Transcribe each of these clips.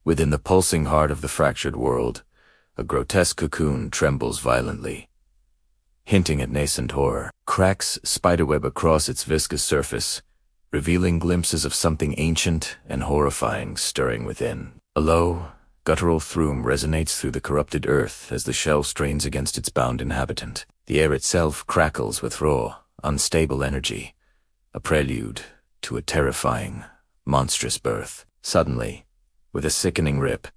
Within the pulsing heart of the fractured world, a grotesque cocoon trembles violently, hinting at nascent horror. Cracks spiderweb across its viscous surface, revealing glimpses of something ancient and horrifying stirring within. A low, guttural thrum resonates through the corrupted earth as the shell strains against its bound inhabitant. The air itself crackles with raw, unstable energy, a prelude to a terrifying, monstrous birth. Suddenly, with a sickening rip,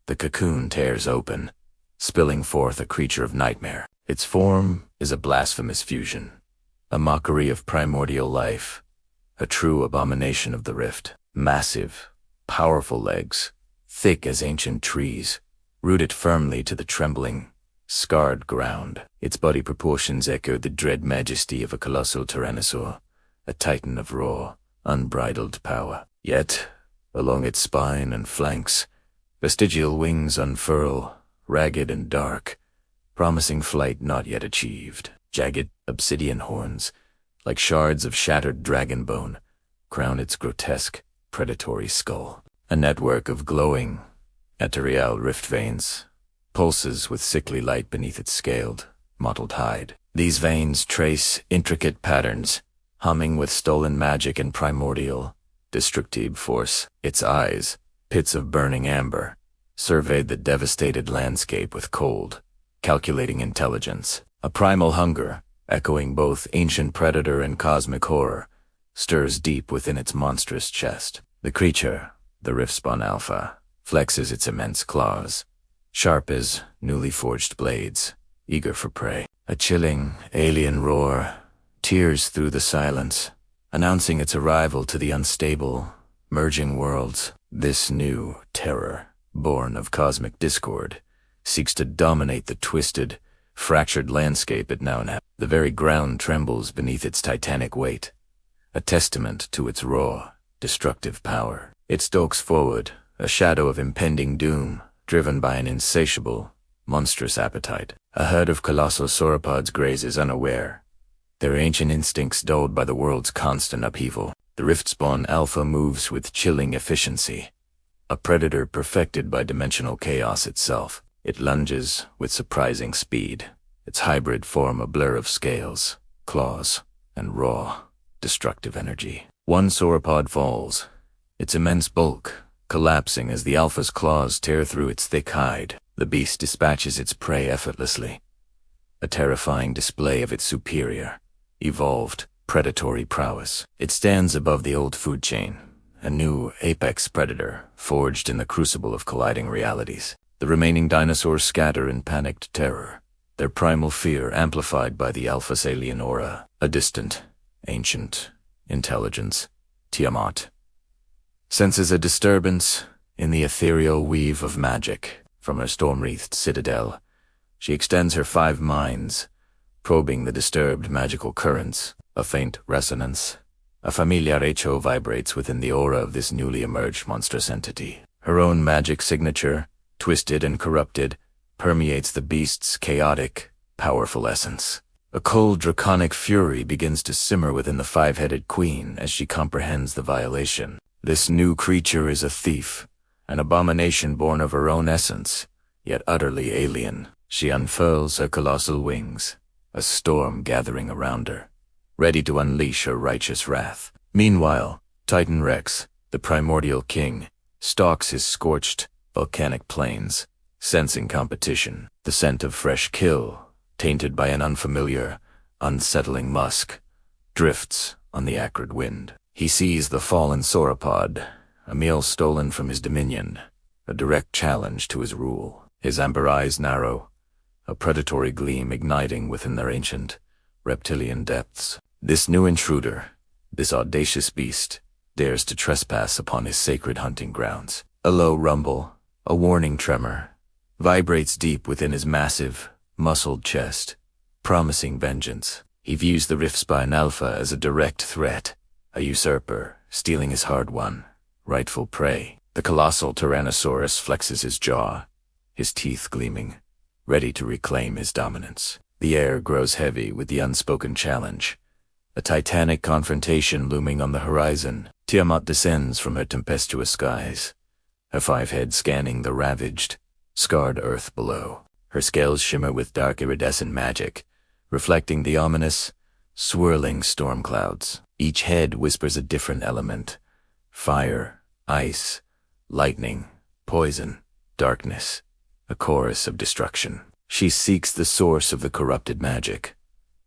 the cocoon tears open, spilling forth a creature of nightmare. Its form is a blasphemous fusion, a mockery of primordial life, a true abomination of the rift. Massive, powerful legs, thick as ancient trees, rooted firmly to the trembling, scarred ground. Its body proportions echoed the dread majesty of a colossal tyrannosaur, a titan of raw, unbridled power. Yet, along its spine and flanks, vestigial wings unfurl, ragged and dark, promising flight not yet achieved. Jagged, obsidian horns, like shards of shattered dragon bone, crown its grotesque, predatory skull. A network of glowing, territorial rift veins pulses with sickly light beneath its scaled, mottled hide. These veins trace intricate patterns, humming with stolen magic and primordial, destructive force. Its eyes, pits of burning amber, surveyed the devastated landscape with cold, calculating intelligence. A primal hunger, echoing both ancient predator and cosmic horror, stirs deep within its monstrous chest. The creature, the Riftspawn Alpha, flexes its immense claws, sharp as newly forged blades, eager for prey. A chilling, alien roar tears through the silence, announcing its arrival to the unstable, merging worlds. This new terror, born of cosmic discord, seeks to dominate the twisted, fractured landscape it now inhabits. The very ground trembles beneath its titanic weight, a testament to its raw, destructive power. It stalks forward, a shadow of impending doom, driven by an insatiable, monstrous appetite. A herd of colossal sauropods grazes unaware, their ancient instincts dulled by the world's constant upheaval. The Riftspawn Alpha moves with chilling efficiency, a predator perfected by dimensional chaos itself. It lunges with surprising speed, its hybrid form a blur of scales, claws, and raw, destructive energy. One sauropod falls, its immense bulk collapsing as the Alpha's claws tear through its thick hide. The beast dispatches its prey effortlessly, a terrifying display of its superior, evolved, predatory prowess. It stands above the old food chain, a new apex predator forged in the crucible of colliding realities. The remaining dinosaurs scatter in panicked terror, their primal fear amplified by the Alpha's alien aura. A distant, ancient intelligence, Tiamat, senses a disturbance in the ethereal weave of magic. From her storm-wreathed citadel, she extends her 5 minds, probing the disturbed magical currents. A faint resonance, a familiar echo vibrates within the aura of this newly emerged monstrous entity. Her own magic signature, twisted and corrupted, permeates the beast's chaotic, powerful essence. A cold draconic fury begins to simmer within the 5-headed queen as she comprehends the violation. This new creature is a thief, an abomination born of her own essence, yet utterly alien. She unfurls her colossal wings, a storm gathering around her, ready to unleash her righteous wrath. Meanwhile, Titan Rex, the primordial king, stalks his scorched, volcanic plains, sensing competition. The scent of fresh kill, tainted by an unfamiliar, unsettling musk, drifts on the acrid wind. He sees the fallen sauropod, a meal stolen from his dominion, a direct challenge to his rule. His amber eyes narrow, a predatory gleam igniting within their ancient, reptilian depths. This new intruder, this audacious beast, dares to trespass upon his sacred hunting grounds. A low rumble, a warning tremor, vibrates deep within his massive, muscled chest, promising vengeance. He views the Riftspawn Alpha as a direct threat, a usurper, stealing his hard-won, rightful prey. The colossal Tyrannosaurus flexes his jaw, his teeth gleaming, ready to reclaim his dominance. The air grows heavy with the unspoken challenge, a titanic confrontation looming on the horizon. Tiamat descends from her tempestuous skies, her 5 heads scanning the ravaged, scarred earth below. Her scales shimmer with dark iridescent magic, reflecting the ominous, swirling storm clouds. Each head whispers a different element: fire, ice, lightning, poison, darkness, a chorus of destruction. She seeks the source of the corrupted magic,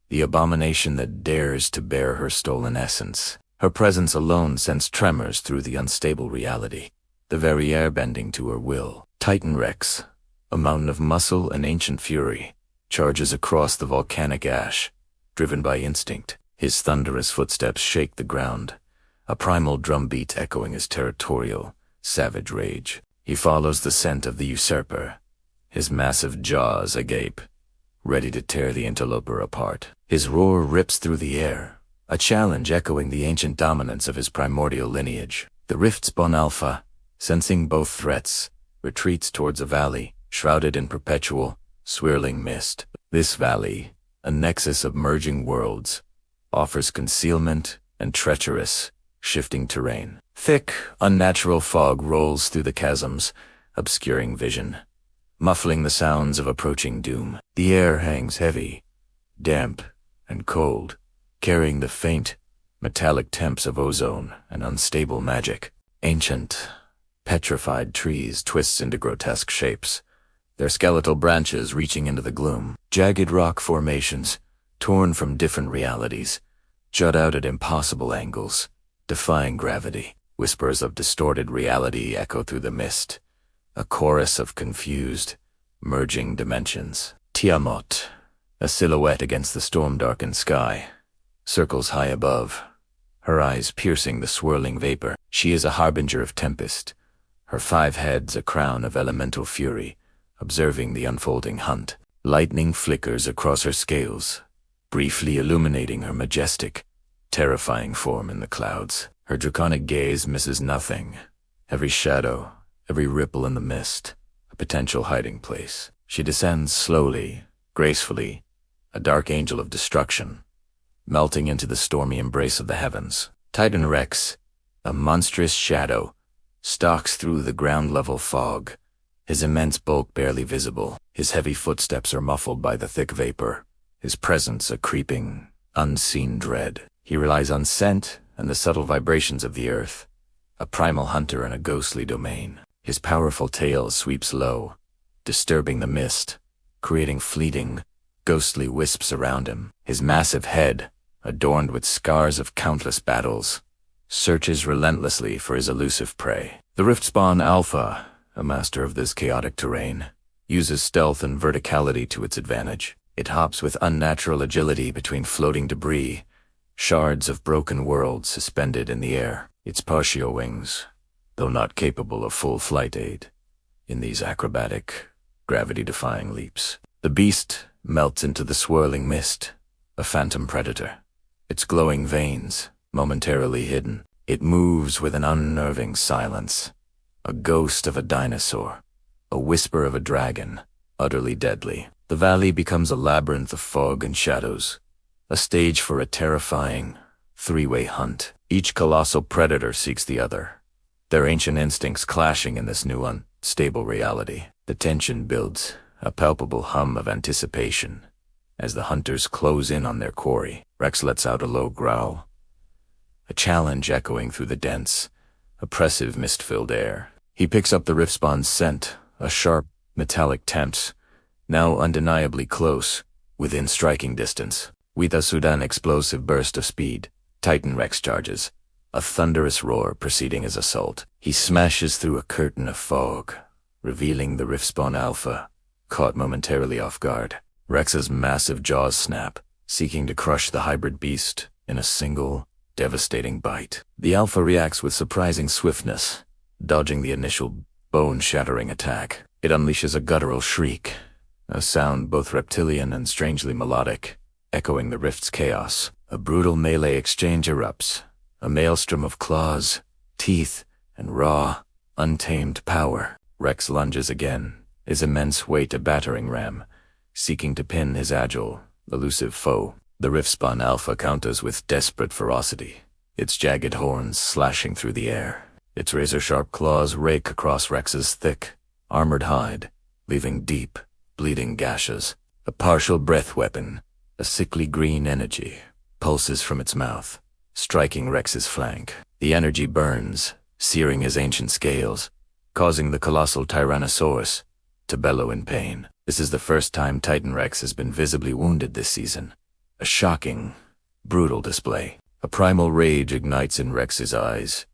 the abomination that dares to bear her stolen essence. Her presence alone sends tremors through the unstable reality, the very air bending to her will. Titan Rex, a mountain of muscle and ancient fury, charges across the volcanic ash, driven by instinct. His thunderous footsteps shake the ground, a primal drumbeat echoing his territorial, savage rage. He follows the scent of the usurper, his massive jaws agape, ready to tear the interloper apart. His roar rips through the air, a challenge echoing the ancient dominance of his primordial lineage. The Riftspawn Alpha, sensing both threats, retreats towards a valley, shrouded in perpetual, swirling mist. This valley, a nexus of merging worlds, offers concealment and treacherous, shifting terrain. Thick, unnatural fog rolls through the chasms, obscuring vision, muffling the sounds of approaching doom. The air hangs heavy, damp, and cold, carrying the faint, metallic temps of ozone and unstable magic. Ancient, petrified trees twist into grotesque shapes, their skeletal branches reaching into the gloom. Jagged rock formations, torn from different realities, jut out at impossible angles, defying gravity. Whispers of distorted reality echo through the mist, a chorus of confused, merging dimensions. Tiamat, a silhouette against the storm-darkened sky, circles high above, her eyes piercing the swirling vapor. She is a harbinger of tempest, her 5 heads a crown of elemental fury, observing the unfolding hunt. Lightning flickers across her scales, briefly illuminating her majestic, terrifying form in the clouds. Her draconic gaze misses nothing, every shadow, every ripple in the mist, a potential hiding place. She descends slowly, gracefully, a dark angel of destruction, melting into the stormy embrace of the heavens. Titan Rex, a monstrous shadow, stalks through the ground-level fog, his immense bulk barely visible. His heavy footsteps are muffled by the thick vapor, his presence a creeping, unseen dread. He relies on scent and the subtle vibrations of the earth, a primal hunter in a ghostly domain. His powerful tail sweeps low, disturbing the mist, creating fleeting, ghostly wisps around him. His massive head, adorned with scars of countless battles, searches relentlessly for his elusive prey. The Riftspawn Alpha, a master of this chaotic terrain, uses stealth and verticality to its advantage. It hops with unnatural agility between floating debris, shards of broken worlds suspended in the air. Its partial wings, though not capable of full flight aid, in these acrobatic, gravity-defying leaps. The beast melts into the swirling mist, a phantom predator, its glowing veins momentarily hidden. It moves with an unnerving silence, a ghost of a dinosaur, a whisper of a dragon, utterly deadly. The valley becomes a labyrinth of fog and shadows, a stage for a terrifying, 3-way hunt. Each colossal predator seeks the other, their ancient instincts clashing in this new unstable reality. The tension builds, a palpable hum of anticipation, as the hunters close in on their quarry. Rex lets out a low growl, a challenge echoing through the dense, oppressive mist-filled air. He picks up the Riftspawn's scent, a sharp, metallic temps, now undeniably close, within striking distance. With a sudden explosive burst of speed, Titan Rex charges, a thunderous roar preceding his assault. He smashes through a curtain of fog, revealing the Riftspawn Alpha, caught momentarily off guard. Rex's massive jaws snap, seeking to crush the hybrid beast in a single, devastating bite. The Alpha reacts with surprising swiftness, dodging the initial bone-shattering attack. It unleashes a guttural shriek, a sound both reptilian and strangely melodic, echoing the rift's chaos. A brutal melee exchange erupts, a maelstrom of claws, teeth, and raw, untamed power. Rex lunges again, his immense weight a battering ram, seeking to pin his agile, elusive foe. The Riftspawn Alpha counters with desperate ferocity, its jagged horns slashing through the air. Its razor-sharp claws rake across Rex's thick, armored hide, leaving deep, bleeding gashes. A partial breath weapon, a sickly green energy, pulses from its mouth, striking Rex's flank. The energy burns, searing his ancient scales, causing the colossal Tyrannosaurus to bellow in pain. This is the first time Titan Rex has been visibly wounded this season. A shocking, brutal display. A primal rage ignites in Rex's eyes,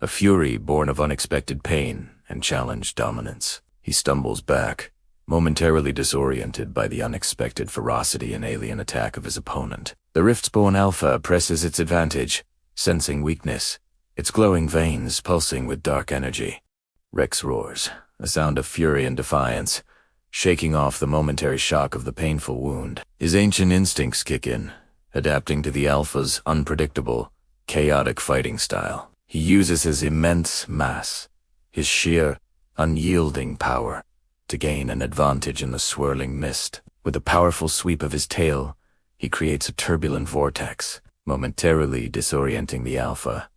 a fury born of unexpected pain and challenged dominance. He stumbles back, momentarily disoriented by the unexpected ferocity and alien attack of his opponent. The Riftspawn Alpha presses its advantage, sensing weakness, its glowing veins pulsing with dark energy. Rex roars, a sound of fury and defiance, shaking off the momentary shock of the painful wound. His ancient instincts kick in, adapting to the Alpha's unpredictable, chaotic fighting style. He uses his immense mass, his sheer, unyielding power, to gain an advantage in the swirling mist. With a powerful sweep of his tail, he creates a turbulent vortex, momentarily disorienting the Alpha.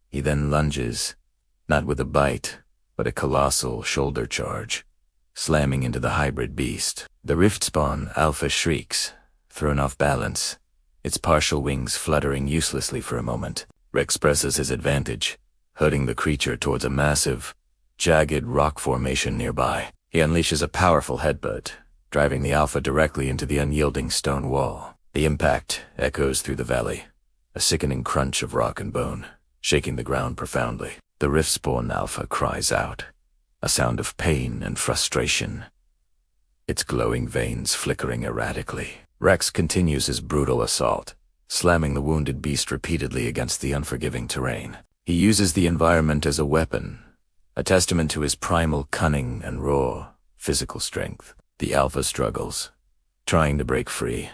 He then lunges, not with a bite, but a colossal shoulder charge, slamming into the hybrid beast. The Riftspawn Alpha shrieks, thrown off balance, its partial wings fluttering uselessly for a moment. Rex presses his advantage, herding the creature towards a massive, jagged rock formation nearby. He unleashes a powerful headbutt, driving the Alpha directly into the unyielding stone wall. The impact echoes through the valley, a sickening crunch of rock and bone, shaking the ground profoundly. The Riftspawn Alpha cries out, a sound of pain and frustration, its glowing veins flickering erratically. Rex continues his brutal assault, slamming the wounded beast repeatedly against the unforgiving terrain. He uses the environment as a weapon, a testament to his primal cunning and raw, physical strength. The Alpha struggles, trying to break free,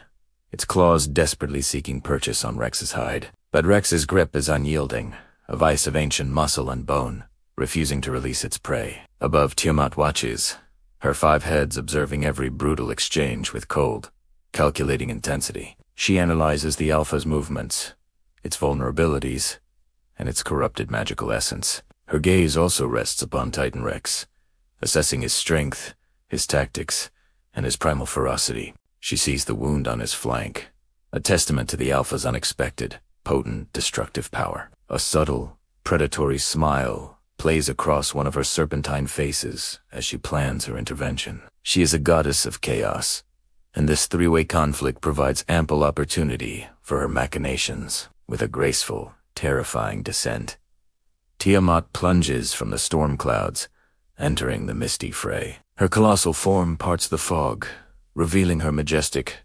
its claws desperately seeking purchase on Rex's hide. But Rex's grip is unyielding, a vice of ancient muscle and bone, refusing to release its prey. Above, Tiamat watches, her 5 heads observing every brutal exchange with cold, calculating intensity. She analyzes the Alpha's movements, its vulnerabilities, and its corrupted magical essence. Her gaze also rests upon Titan Rex, assessing his strength, his tactics, and his primal ferocity. She sees the wound on his flank, a testament to the Alpha's unexpected, potent, destructive power. A subtle, predatory smile plays across one of her serpentine faces as she plans her intervention. She is a goddess of chaos, and this 3-way conflict provides ample opportunity for her machinations. With a graceful, terrifying descent, Tiamat plunges from the storm clouds, entering the misty fray. Her colossal form parts the fog, revealing her majestic,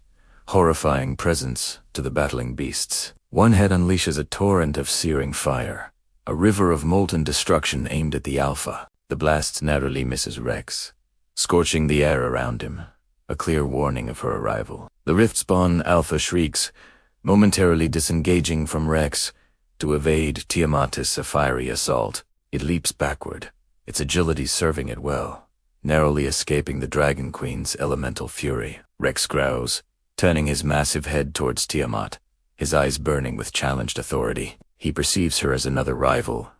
horrifying presence to the battling beasts. One head unleashes a torrent of searing fire, a river of molten destruction aimed at the Alpha. The blast narrowly misses Rex, scorching the air around him, a clear warning of her arrival. The Riftspawn Alpha shrieks, momentarily disengaging from Rex to evade Tiamat's fiery assault. It leaps backward, its agility serving it well, narrowly escaping the Dragon Queen's elemental fury. Rex growls, turning his massive head towards Tiamat, his eyes burning with challenged authority. He perceives her as another rival,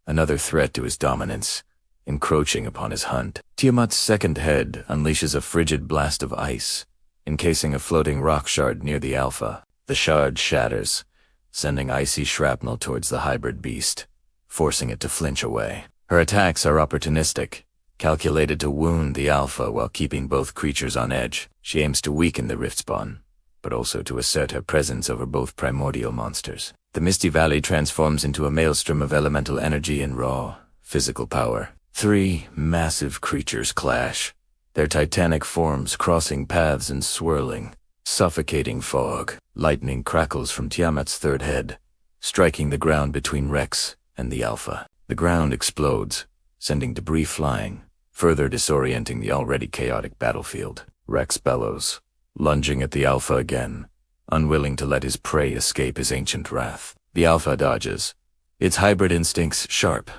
another threat to his dominance, encroaching upon his hunt. Tiamat's second head unleashes a frigid blast of ice, encasing a floating rock shard near the Alpha. The shard shatters, sending icy shrapnel towards the hybrid beast, forcing it to flinch away. Her attacks are opportunistic, calculated to wound the Alpha while keeping both creatures on edge. She aims to weaken the Riftspawn, but also to assert her presence over both primordial monsters. The misty valley transforms into a maelstrom of elemental energy and raw, physical power. 3 massive creatures clash, their titanic forms crossing paths and swirling, suffocating fog. Lightning crackles from Tiamat's third head, striking the ground between Rex and the Alpha. The ground explodes, sending debris flying, further disorienting the already chaotic battlefield. Rex bellows, lunging at the Alpha again, unwilling to let his prey escape his ancient wrath. The Alpha dodges, its hybrid instincts sharp,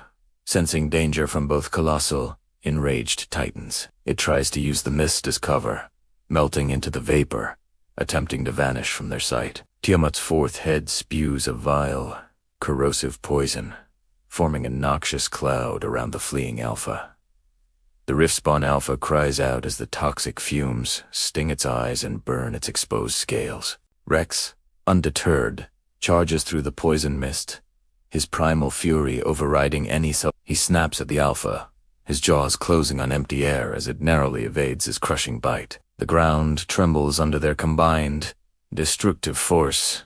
sensing danger from both colossal, enraged titans. It tries to use the mist as cover, melting into the vapor, attempting to vanish from their sight. Tiamat's 4th head spews a vile, corrosive poison, forming a noxious cloud around the fleeing Alpha. The Riftspawn Alpha cries out as the toxic fumes sting its eyes and burn its exposed scales. Rex, undeterred, charges through the poison mist, his primal fury overriding any He snaps at the Alpha, his jaws closing on empty air as it narrowly evades his crushing bite. The ground trembles under their combined, destructive force,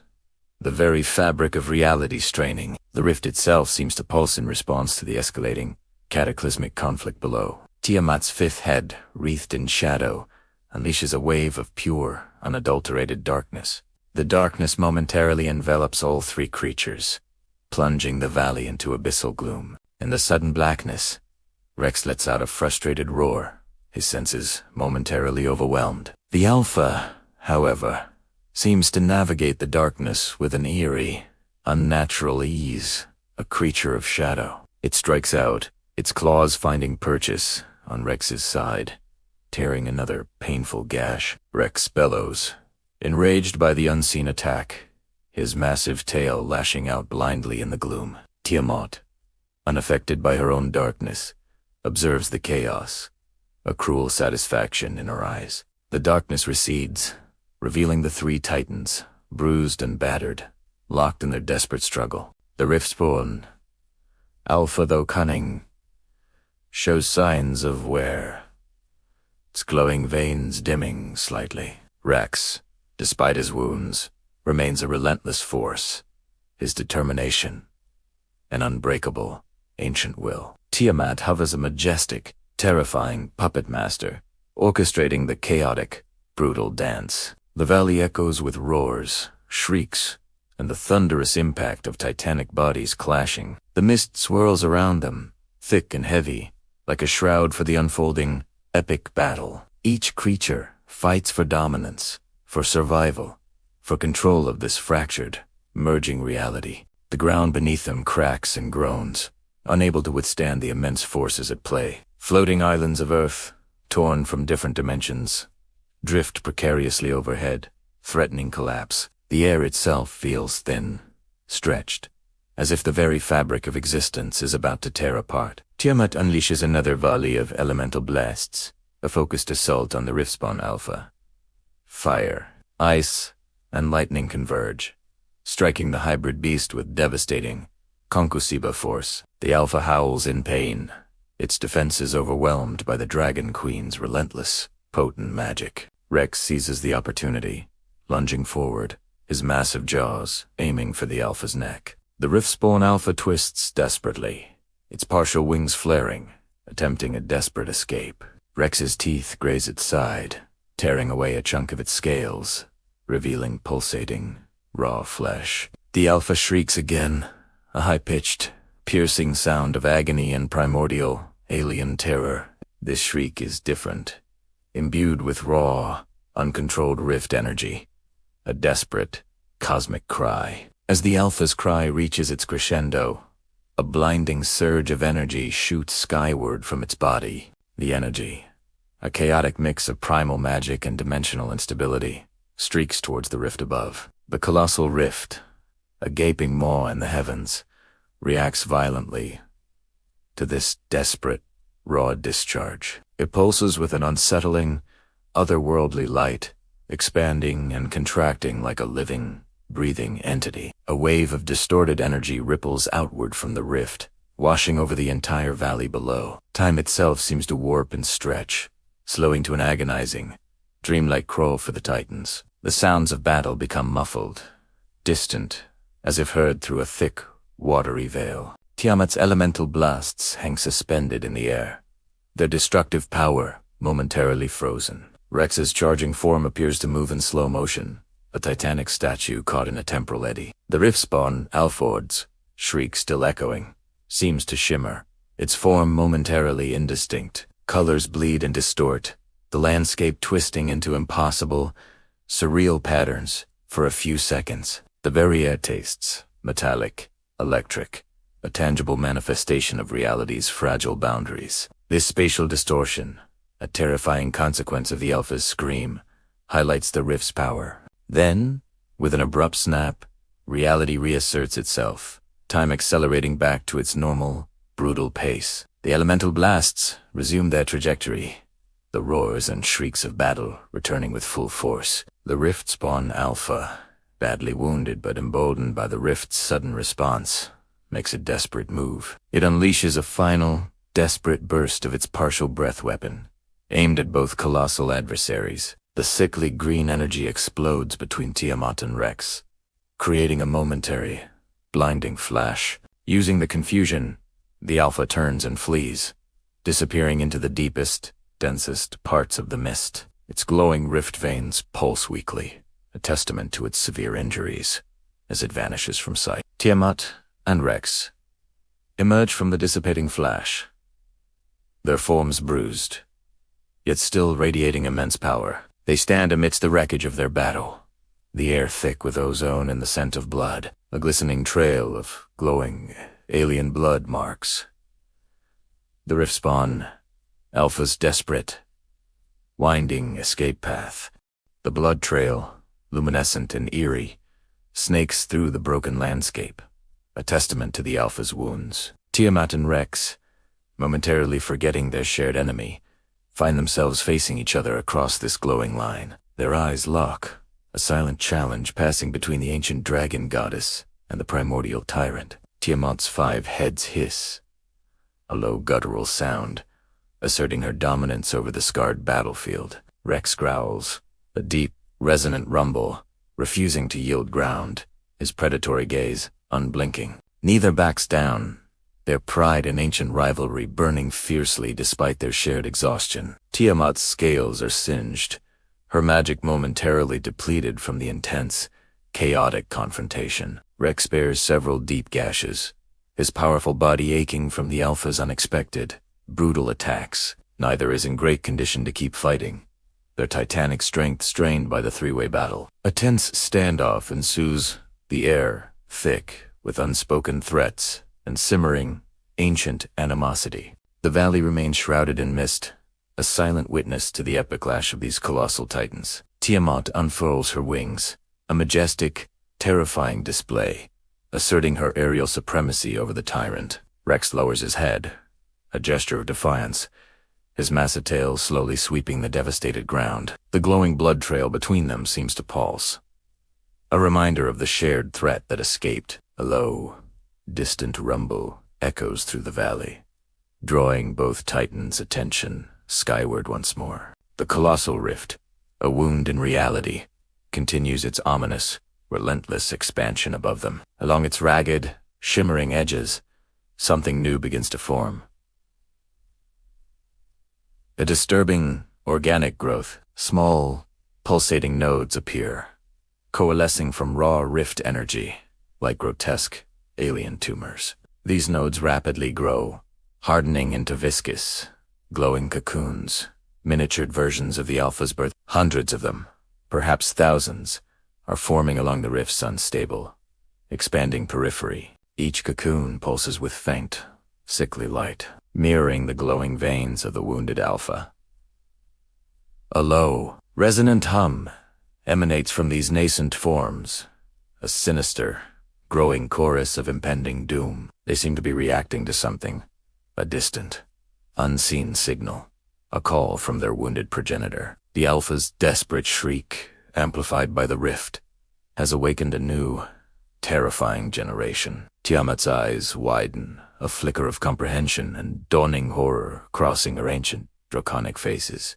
the very fabric of reality straining. The rift itself seems to pulse in response to the escalating, cataclysmic conflict below. Tiamat's fifth head, wreathed in shadow, unleashes a wave of pure, unadulterated darkness. The darkness momentarily envelops all three creatures, plunging the valley into abyssal gloom. In the sudden blackness, Rex lets out a frustrated roar, his senses momentarily overwhelmed. The Alpha, however, seems to navigate the darkness with an eerie, unnatural ease, a creature of shadow. It strikes out, its claws finding purchase on Rex's side, tearing another painful gash. Rex bellows, enraged by the unseen attack, his massive tail lashing out blindly in the gloom. Tiamat, unaffected by her own darkness, observes the chaos, a cruel satisfaction in her eyes. The darkness recedes, revealing the three titans, bruised and battered, locked in their desperate struggle. The Riftspawn Alpha, though cunning, shows signs of wear, its glowing veins dimming slightly. Rex, despite his wounds, remains a relentless force, his determination, an unbreakable, ancient will. Tiamat hovers a majestic, terrifying puppet master, orchestrating the chaotic, brutal dance. The valley echoes with roars, shrieks, and the thunderous impact of titanic bodies clashing. The mist swirls around them, thick and heavy, like a shroud for the unfolding, epic battle. Each creature fights for dominance, for survival, for control of this fractured, merging reality. The ground beneath them cracks and groans, unable to withstand the immense forces at play. Floating islands of earth, torn from different dimensions, drift precariously overhead, threatening collapse. The air itself feels thin, stretched, as if the very fabric of existence is about to tear apart. Tiamat unleashes another volley of elemental blasts, a focused assault on the Riftspawn Alpha. Fire, ice, and lightning converge, striking the hybrid beast with devastating, concussive force. The Alpha howls in pain, its defenses overwhelmed by the Dragon Queen's relentless, potent magic. Rex seizes the opportunity, lunging forward, his massive jaws aiming for the Alpha's neck. The Riftspawn Alpha twists desperately, its partial wings flaring, attempting a desperate escape. Rex's teeth graze its side, tearing away a chunk of its scales, revealing pulsating, raw flesh. The Alpha shrieks again, a high-pitched, piercing sound of agony and primordial, alien terror. This shriek is different, imbued with raw, uncontrolled rift energy, a desperate, cosmic cry. As the Alpha's cry reaches its crescendo, a blinding surge of energy shoots skyward from its body. The energy, a chaotic mix of primal magic and dimensional instability, streaks towards the rift above. The colossal rift, a gaping maw in the heavens, reacts violently to this desperate, raw discharge. It pulses with an unsettling, otherworldly light, expanding and contracting like a living, breathing entity. A wave of distorted energy ripples outward from the rift, washing over the entire valley below. Time itself seems to warp and stretch, slowing to an agonizing, dreamlike crawl for the Titans. The sounds of battle become muffled, distant, as if heard through a thick, watery veil. Tiamat's elemental blasts hang suspended in the air, their destructive power momentarily frozen. Rex's charging form appears to move in slow motion, a titanic statue caught in a temporal eddy. The Riftspawn Alpha's shriek still echoing, seems to shimmer, its form momentarily indistinct. Colors bleed and distort, the landscape twisting into impossible, surreal patterns for a few seconds. The very air tastes metallic, electric, a tangible manifestation of reality's fragile boundaries. This spatial distortion, a terrifying consequence of the Alpha's scream, highlights the rift's power. Then, with an abrupt snap, reality reasserts itself, time accelerating back to its normal, brutal pace. The elemental blasts resume their trajectory, the roars and shrieks of battle returning with full force. The Riftspawn Alpha, badly wounded but emboldened by the rift's sudden response, makes a desperate move. It unleashes a final, desperate burst of its partial breath weapon, aimed at both colossal adversaries. The sickly green energy explodes between Tiamat and Rex, creating a momentary, blinding flash. Using the confusion, the Alpha turns and flees, disappearing into the deepest, densest parts of the mist. Its glowing rift veins pulse weakly, a testament to its severe injuries, as it vanishes from sight. Tiamat and Rex emerge from the dissipating flash, their forms bruised, yet still radiating immense power. They stand amidst the wreckage of their battle, the air thick with ozone and the scent of blood, a glistening trail of glowing, alien blood marks. The Riftspawn Alpha's desperate, winding escape path. The blood trail, luminescent and eerie, snakes through the broken landscape, a testament to the Alpha's wounds. Tiamat and Rex, momentarily forgetting their shared enemy, find themselves facing each other across this glowing line. Their eyes lock, a silent challenge passing between the ancient dragon goddess and the primordial tyrant. Tiamat's 5 heads hiss, a low guttural sound, asserting her dominance over the scarred battlefield. Rex growls, a deep, resonant rumble, refusing to yield ground, his predatory gaze unblinking. Neither backs down, their pride and ancient rivalry burning fiercely despite their shared exhaustion. Tiamat's scales are singed, her magic momentarily depleted from the intense, chaotic confrontation. Rex bears several deep gashes, his powerful body aching from the Alpha's unexpected, brutal attacks. Neither is in great condition to keep fighting, their titanic strength strained by the three-way battle. A tense standoff ensues, the air thick with unspoken threats and simmering, ancient animosity. The valley remains shrouded in mist, a silent witness to the epic clash of these colossal titans. Tiamat unfurls her wings, a majestic, terrifying display, asserting her aerial supremacy over the tyrant. Rex lowers his head, a gesture of defiance, his massive tail slowly sweeping the devastated ground. The glowing blood trail between them seems to pulse, a reminder of the shared threat that escaped. A low, distant rumble echoes through the valley, drawing both titans' attention skyward once more. The colossal rift, a wound in reality, continues its ominous, relentless expansion above them. Along its ragged, shimmering edges, something new begins to form. A disturbing, organic growth. Small, pulsating nodes appear, coalescing from raw rift energy, like grotesque, alien tumors. These nodes rapidly grow, hardening into viscous, glowing cocoons, miniatured versions of the Alpha's birth. Hundreds of them, perhaps thousands, are forming along the rift's unstable, expanding periphery. Each cocoon pulses with faint, sickly light, mirroring the glowing veins of the wounded Alpha. A low, resonant hum emanates from these nascent forms, a sinister, growing chorus of impending doom. They seem to be reacting to something, a distant, unseen signal, a call from their wounded progenitor. The Alpha's desperate shriek, amplified by the rift, has awakened a new, terrifying generation. Tiamat's eyes widen, a flicker of comprehension and dawning horror crossing her ancient, draconic faces.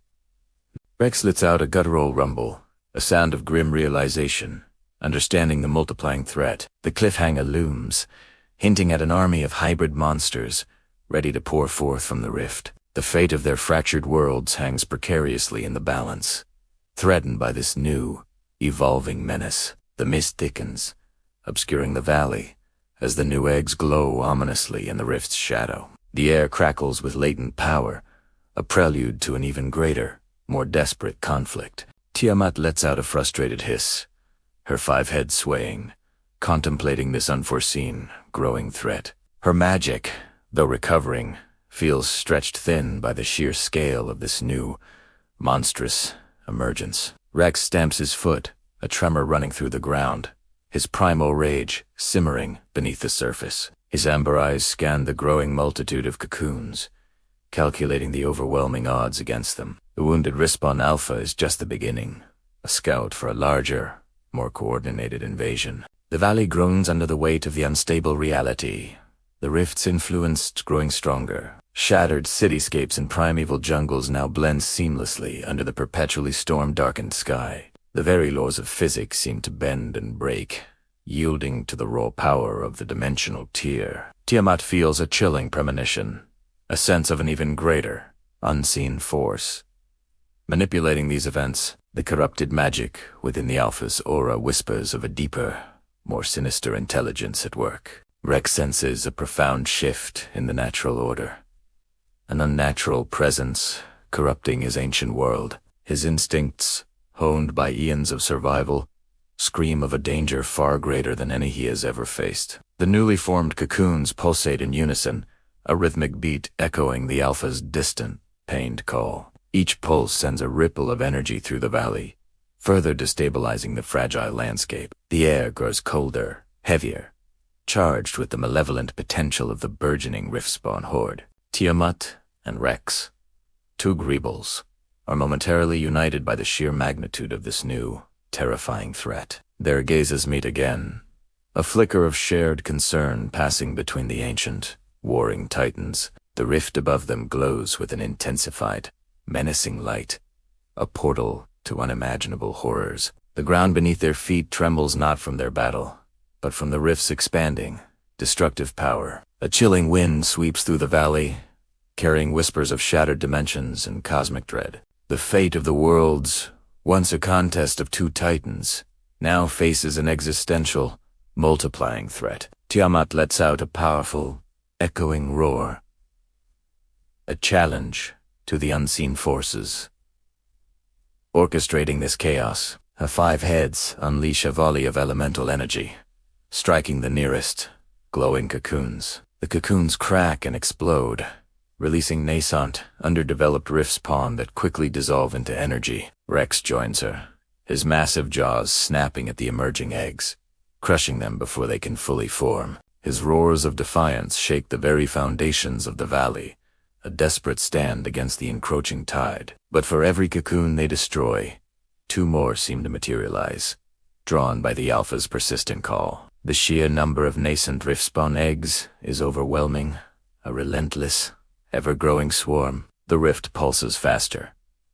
Rex lets out a guttural rumble, a sound of grim realization. Understanding the multiplying threat, the cliffhanger looms, hinting at an army of hybrid monsters ready to pour forth from the rift. The fate of their fractured worlds hangs precariously in the balance, threatened by this new, evolving menace. The mist thickens, obscuring the valley, as the new eggs glow ominously in the rift's shadow. The air crackles with latent power, a prelude to an even greater, more desperate conflict. Tiamat lets out a frustrated hiss, her 5 heads swaying, contemplating this unforeseen, growing threat. Her magic, though recovering, feels stretched thin by the sheer scale of this new, monstrous emergence. Rex stamps his foot, a tremor running through the ground, his primal rage simmering beneath the surface. His amber eyes scanned the growing multitude of cocoons, calculating the overwhelming odds against them. The wounded Riftspawn Alpha is just the beginning, a scout for a larger, more coordinated invasion. The valley groans under the weight of the unstable reality, the rift's influence growing stronger. Shattered cityscapes and primeval jungles now blend seamlessly under the perpetually storm-darkened sky. The very laws of physics seem to bend and break, yielding to the raw power of the dimensional tier. Tiamat feels a chilling premonition, a sense of an even greater, unseen force. Manipulating these events, the corrupted magic within the Alpha's aura whispers of a deeper, more sinister intelligence at work. Rex senses a profound shift in the natural order. An unnatural presence corrupting his ancient world. His instincts, honed by eons of survival, scream of a danger far greater than any he has ever faced. The newly formed cocoons pulsate in unison, a rhythmic beat echoing the Alpha's distant, pained call. Each pulse sends a ripple of energy through the valley, further destabilizing the fragile landscape. The air grows colder, heavier, charged with the malevolent potential of the burgeoning Riftspawn horde. Tiamat and Rex, two greebles, are momentarily united by the sheer magnitude of this new, terrifying threat. Their gazes meet again, a flicker of shared concern passing between the ancient, warring titans. The rift above them glows with an intensified, menacing light, a portal to unimaginable horrors. The ground beneath their feet trembles not from their battle, but from the rift's expanding, destructive power. A chilling wind sweeps through the valley, carrying whispers of shattered dimensions and cosmic dread. The fate of the worlds, once a contest of two titans, now faces an existential, multiplying threat. Tiamat lets out a powerful, echoing roar, a challenge to the unseen forces. Orchestrating this chaos, her 5 heads unleash a volley of elemental energy, striking the nearest, glowing cocoons. The cocoons crack and explode, releasing nascent, underdeveloped riftspawn that quickly dissolve into energy. Rex joins her, his massive jaws snapping at the emerging eggs, crushing them before they can fully form. His roars of defiance shake the very foundations of the valley, a desperate stand against the encroaching tide. But for every cocoon they destroy, 2 more seem to materialize, drawn by the Alpha's persistent call. The sheer number of nascent Riftspawn eggs is overwhelming, a relentless, ever-growing swarm. The rift pulses faster,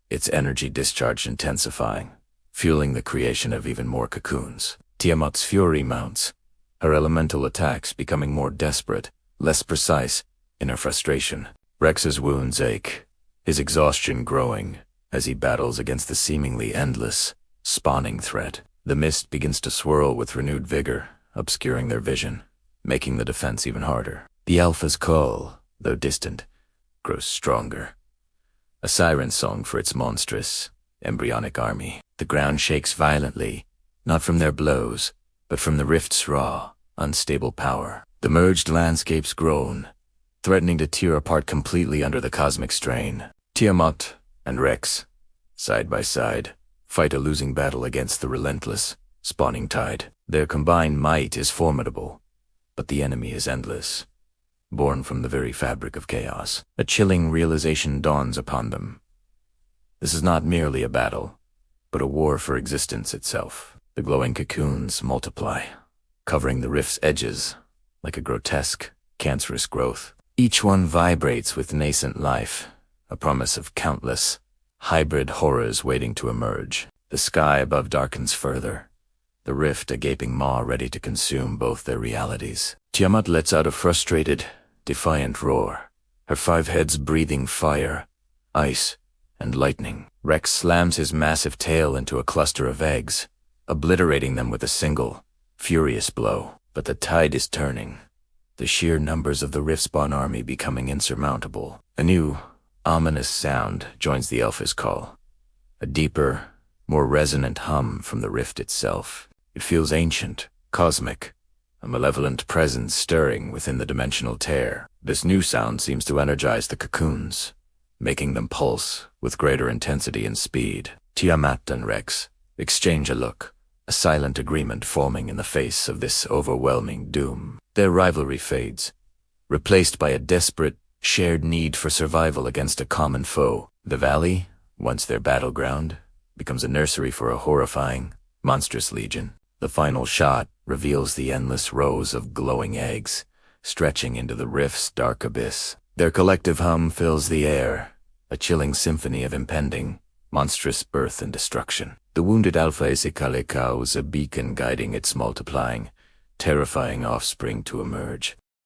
its energy discharge intensifying, fueling the creation of even more cocoons. Tiamat's fury mounts, her elemental attacks becoming more desperate, less precise, in her frustration. Rex's wounds ache, his exhaustion growing as he battles against the seemingly endless, spawning threat. The mist begins to swirl with renewed vigor, obscuring their vision, making the defense even harder. The Alpha's call, though distant, grows stronger, a siren song for its monstrous, embryonic army. The ground shakes violently, not from their blows, but from the rift's raw, unstable power. The merged landscapes groan, threatening to tear apart completely under the cosmic strain. Tiamat and Rex, side by side, fight a losing battle against the relentless, spawning tide. Their combined might is formidable, but the enemy is endless, born from the very fabric of chaos. A chilling realization dawns upon them. This is not merely a battle, but a war for existence itself. The glowing cocoons multiply, covering the rift's edges like a grotesque, cancerous growth. Each one vibrates with nascent life, a promise of countless, hybrid horrors waiting to emerge. The sky above darkens further, the rift a gaping maw ready to consume both their realities. Tiamat lets out a frustrated, defiant roar, her 5 heads breathing fire, ice, and lightning. Rex slams his massive tail into a cluster of eggs, obliterating them with a single, furious blow. But the tide is turning, the sheer numbers of the Riftspawn army becoming insurmountable. A new, ominous sound joins the Alpha's call, a deeper, more resonant hum from the rift itself. It feels ancient, cosmic, a malevolent presence stirring within the dimensional tear. This new sound seems to energize the cocoons, making them pulse with greater intensity and speed. Tiamat and Rex exchange a look, a silent agreement forming in the face of this overwhelming doom. Their rivalry fades, replaced by a desperate, shared need for survival against a common foe. The valley, once their battleground, becomes a nursery for a horrifying, monstrous legion. The final shot reveals the endless rows of glowing eggs, stretching into the rift's dark abyss. Their collective hum fills the air, a chilling symphony of impending, monstrous birth and destruction. The wounded Alpha is a beacon guiding its multiplying, terrifying offspring to emerge.